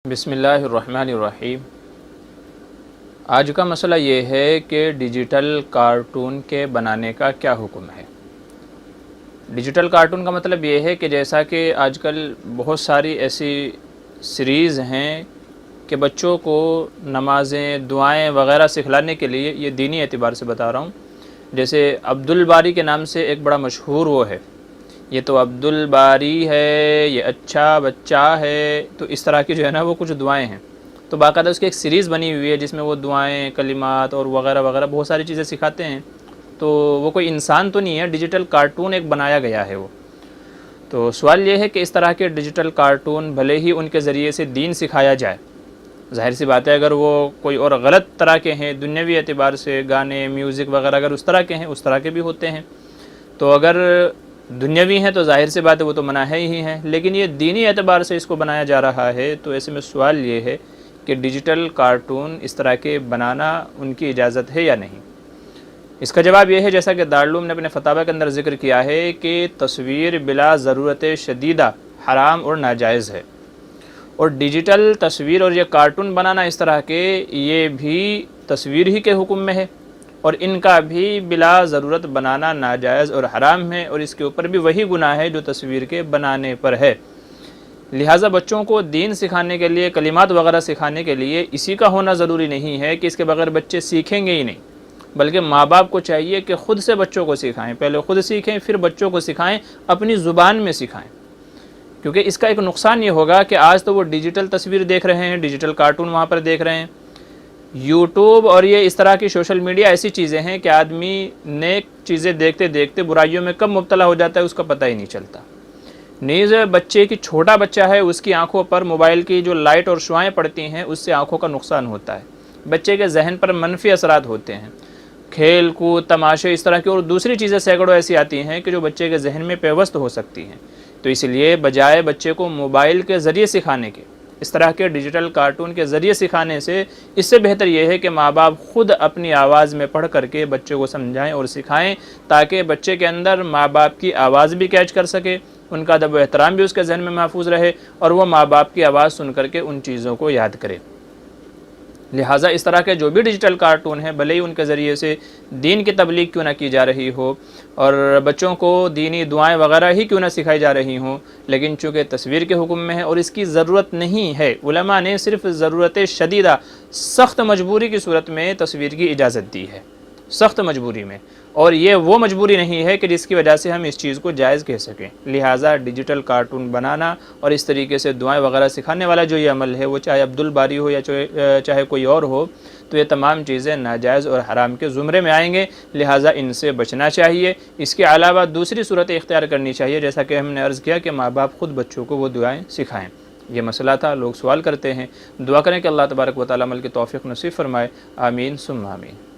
بسم اللہ الرحمن الرحیم۔ آج کا مسئلہ یہ ہے کہ ڈیجیٹل کارٹون کے بنانے کا کیا حکم ہے۔ ڈیجیٹل کارٹون کا مطلب یہ ہے کہ جیسا کہ آج کل بہت ساری ایسی سیریز ہیں کہ بچوں کو نمازیں، دعائیں وغیرہ سکھلانے کے لیے، یہ دینی اعتبار سے بتا رہا ہوں، جیسے عبدالباری کے نام سے ایک بڑا مشہور وہ ہے، یہ تو عبدالباری ہے، یہ اچھا بچہ ہے، تو اس طرح کی جو ہے نا وہ کچھ دعائیں ہیں، تو باقاعدہ اس کی ایک سیریز بنی ہوئی ہے جس میں وہ دعائیں، کلمات اور وغیرہ وغیرہ بہت ساری چیزیں سکھاتے ہیں۔ تو وہ کوئی انسان تو نہیں ہے، ڈیجیٹل کارٹون ایک بنایا گیا ہے وہ۔ تو سوال یہ ہے کہ اس طرح کے ڈیجیٹل کارٹون بھلے ہی ان کے ذریعے سے دین سکھایا جائے، ظاہر سی بات ہے اگر وہ کوئی اور غلط طرح کے ہیں، دنیاوی اعتبار سے گانے، میوزک وغیرہ اگر اس طرح کے ہیں، اس طرح کے بھی ہوتے ہیں، تو اگر دنیاوی ہیں تو ظاہر سی بات ہے وہ تو منع ہے ہی ہیں، لیکن یہ دینی اعتبار سے اس کو بنایا جا رہا ہے، تو ایسے میں سوال یہ ہے کہ ڈیجیٹل کارٹون اس طرح کے بنانا ان کی اجازت ہے یا نہیں۔ اس کا جواب یہ ہے، جیسا کہ دارالعلوم نے اپنے فتاوی کے اندر ذکر کیا ہے، کہ تصویر بلا ضرورت شدیدہ حرام اور ناجائز ہے، اور ڈیجیٹل تصویر اور یہ کارٹون بنانا اس طرح کے، یہ بھی تصویر ہی کے حکم میں ہے، اور ان کا بھی بلا ضرورت بنانا ناجائز اور حرام ہے، اور اس کے اوپر بھی وہی گناہ ہے جو تصویر کے بنانے پر ہے۔ لہٰذا بچوں کو دین سکھانے کے لیے، کلمات وغیرہ سکھانے کے لیے اسی کا ہونا ضروری نہیں ہے کہ اس کے بغیر بچے سیکھیں گے ہی نہیں، بلکہ ماں باپ کو چاہیے کہ خود سے بچوں کو سکھائیں، پہلے خود سیکھیں پھر بچوں کو سکھائیں، اپنی زبان میں سکھائیں، کیونکہ اس کا ایک نقصان یہ ہوگا کہ آج تو وہ ڈیجیٹل تصویر دیکھ رہے ہیں، ڈیجیٹل کارٹون وہاں پر دیکھ رہے ہیں، یوٹیوب اور یہ اس طرح کی سوشل میڈیا ایسی چیزیں ہیں کہ آدمی نیک چیزیں دیکھتے دیکھتے برائیوں میں کب مبتلا ہو جاتا ہے اس کا پتہ ہی نہیں چلتا۔ نیز بچے کی، چھوٹا بچہ ہے، اس کی آنکھوں پر موبائل کی جو لائٹ اور شعاعیں پڑتی ہیں اس سے آنکھوں کا نقصان ہوتا ہے، بچے کے ذہن پر منفی اثرات ہوتے ہیں، کھیل کود، تماشے، اس طرح کی اور دوسری چیزیں سینکڑوں ایسی آتی ہیں کہ جو بچے کے ذہن میں پیوست ہو سکتی ہیں۔ تو اس لیے بجائے بچے کو موبائل کے ذریعے سکھانے کے، اس طرح کے ڈیجیٹل کارٹون کے ذریعے سکھانے سے، اس سے بہتر یہ ہے کہ ماں باپ خود اپنی آواز میں پڑھ کر کے بچے کو سمجھائیں اور سکھائیں، تاکہ بچے کے اندر ماں باپ کی آواز بھی کیچ کر سکے، ان کا ادب و احترام بھی اس کے ذہن میں محفوظ رہے، اور وہ ماں باپ کی آواز سن کر کے ان چیزوں کو یاد کرے۔ لہٰذا اس طرح کے جو بھی ڈیجیٹل کارٹون ہیں، بھلے ہی ان کے ذریعے سے دین کی تبلیغ کیوں نہ کی جا رہی ہو، اور بچوں کو دینی دعائیں وغیرہ ہی کیوں نہ سکھائی جا رہی ہوں، لیکن چونکہ تصویر کے حکم میں ہے اور اس کی ضرورت نہیں ہے، علماء نے صرف ضرورت شدیدہ، سخت مجبوری کی صورت میں تصویر کی اجازت دی ہے، سخت مجبوری میں، اور یہ وہ مجبوری نہیں ہے کہ جس کی وجہ سے ہم اس چیز کو جائز کہہ سکیں۔ لہٰذا ڈیجیٹل کارٹون بنانا اور اس طریقے سے دعائیں وغیرہ سکھانے والا جو یہ عمل ہے، وہ چاہے عبدالباری ہو یا چاہے کوئی اور ہو، تو یہ تمام چیزیں ناجائز اور حرام کے زمرے میں آئیں گے، لہٰذا ان سے بچنا چاہیے۔ اس کے علاوہ دوسری صورت اختیار کرنی چاہیے، جیسا کہ ہم نے عرض کیا کہ ماں باپ خود بچوں کو وہ دعائیں سکھائیں۔ یہ مسئلہ تھا، لوگ سوال کرتے ہیں، دعا کریں کہ اللہ تبارک و تعالیٰ عمل کی توفیق نصیب فرمائے، آمین ثم آمین۔